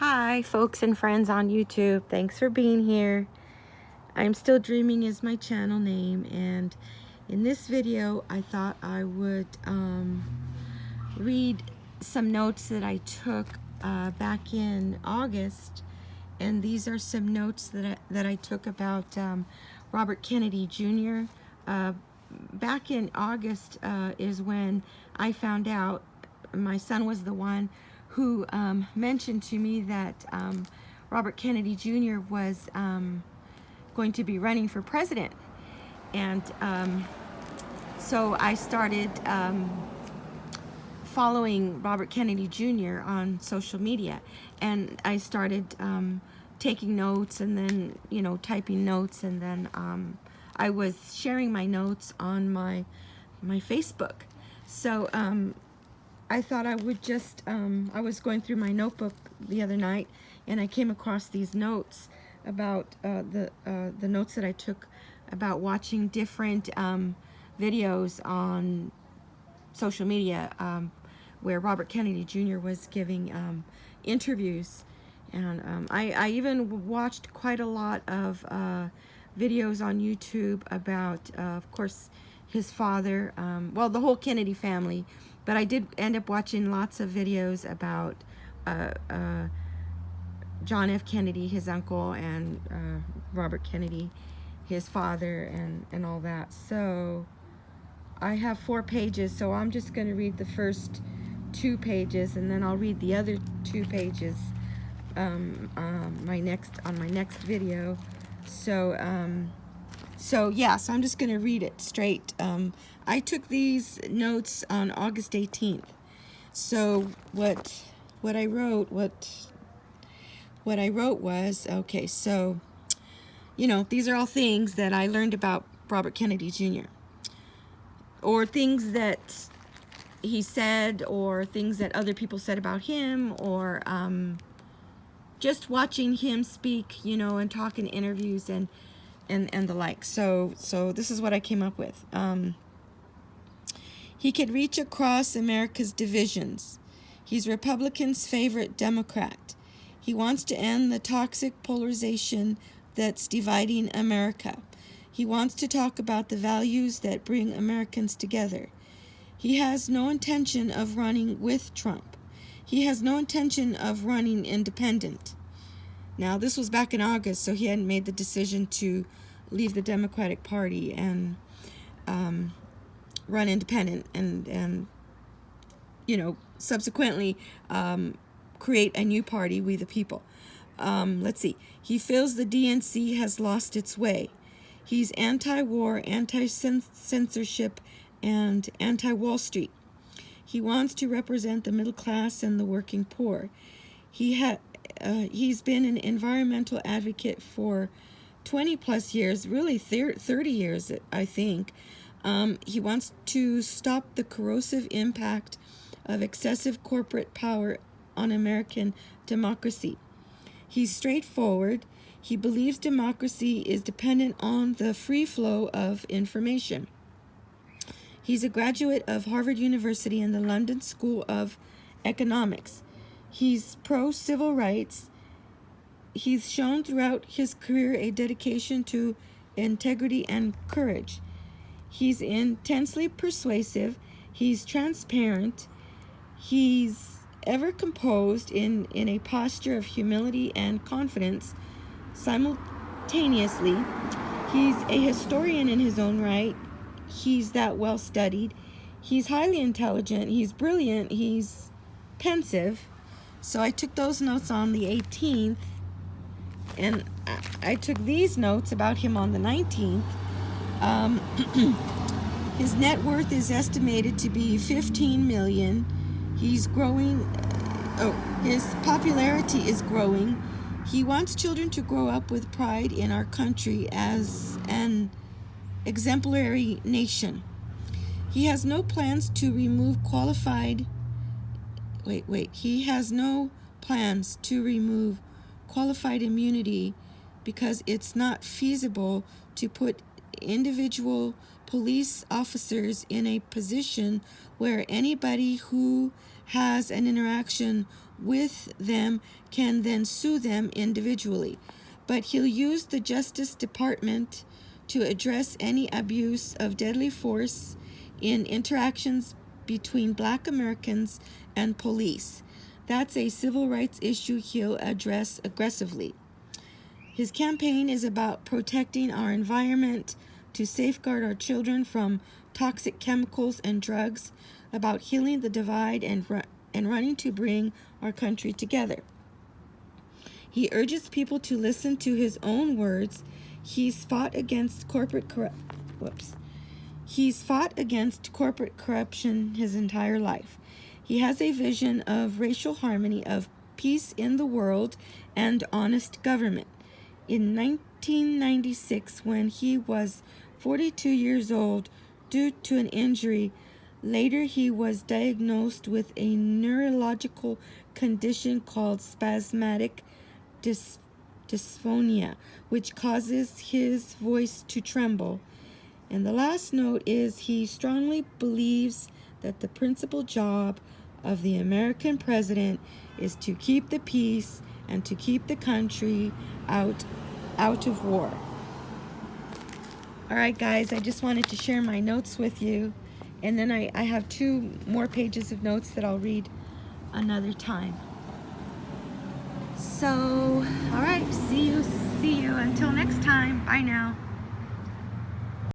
Hi, folks and friends on YouTube. Thanks for being here. I'm Still Dreaming is my channel name, and in this video, I thought I would read some notes that I took back in August, and these are some notes that I took about Robert Kennedy Jr. Back in August is when I found out. My son was the one who mentioned to me that Robert Kennedy Jr. was going to be running for president. And so I started following Robert Kennedy Jr. on social media. And I started taking notes and then, typing notes. And then I was sharing my notes on my Facebook. So I thought I would just, I was going through my notebook the other night, and I came across these notes about the notes that I took about watching different videos on social media where Robert Kennedy Jr. was giving interviews. And I even watched quite a lot of videos on YouTube about, of course, his father, well, the whole Kennedy family, but I did end up watching lots of videos about John F. Kennedy, his uncle, and Robert Kennedy, his father, and all that. So I have 4 pages, so I'm just going to read the first 2 pages, and then I'll read the other 2 pages on my next video. So yeah, so I'm just going to read it straight. I took these notes on August 18th. So what I wrote was, okay, so, these are all things that I learned about Robert Kennedy Jr. or things that he said, or things that other people said about him, or just watching him speak, and talk in interviews and the like. So this is what I came up with. He could reach across America's divisions. He's Republicans' favorite Democrat. He wants to end the toxic polarization that's dividing America. He wants to talk about the values that bring Americans together. He has no intention of running with Trump. He has no intention of running independent. Now, this was back in August, so he hadn't made the decision to leave the Democratic Party and run independent and subsequently create a new party, We the People. Let's see. He feels the DNC has lost its way. He's anti-war, anti-censorship, and anti-Wall Street. He wants to represent the middle class and the working poor. He's been an environmental advocate for 20 plus years, really 30 years, I think. He wants to stop the corrosive impact of excessive corporate power on American democracy. He's straightforward. He believes democracy is dependent on the free flow of information. He's a graduate of Harvard University and the London School of Economics. He's pro-civil rights. He's shown throughout his career a dedication to integrity and courage. He's intensely persuasive. He's transparent. He's ever composed in a posture of humility and confidence simultaneously. He's a historian in his own right. He's that well studied. He's highly intelligent. He's brilliant. He's pensive. So I took those notes on the 18th, and I took these notes about him on the 19th. His net worth is estimated to be $15 million. He's growing. His popularity is growing. He wants children to grow up with pride in our country as an exemplary nation. He has no plans to remove qualified. He has no plans to remove qualified immunity because it's not feasible to put individual police officers in a position where anybody who has an interaction with them can then sue them individually. But he'll use the Justice Department to address any abuse of deadly force in interactions between Black Americans and police. That's a civil rights issue he'll address aggressively. His campaign is about protecting our environment, to safeguard our children from toxic chemicals and drugs, about healing the divide and running to bring our country together. He urges people to listen to his own words. He's fought against corporate corruption his entire life. He has a vision of racial harmony, of peace in the world, and honest government. In 1996, when he was 42 years old due to an injury, later he was diagnosed with a neurological condition called spasmodic dysphonia, which causes his voice to tremble. And the last note is he strongly believes that the principal job of the American president is to keep the peace and to keep the country out of war. All right, guys, I just wanted to share my notes with you. And then I have 2 more pages of notes that I'll read another time. So, all right, see you. Until next time. Bye now.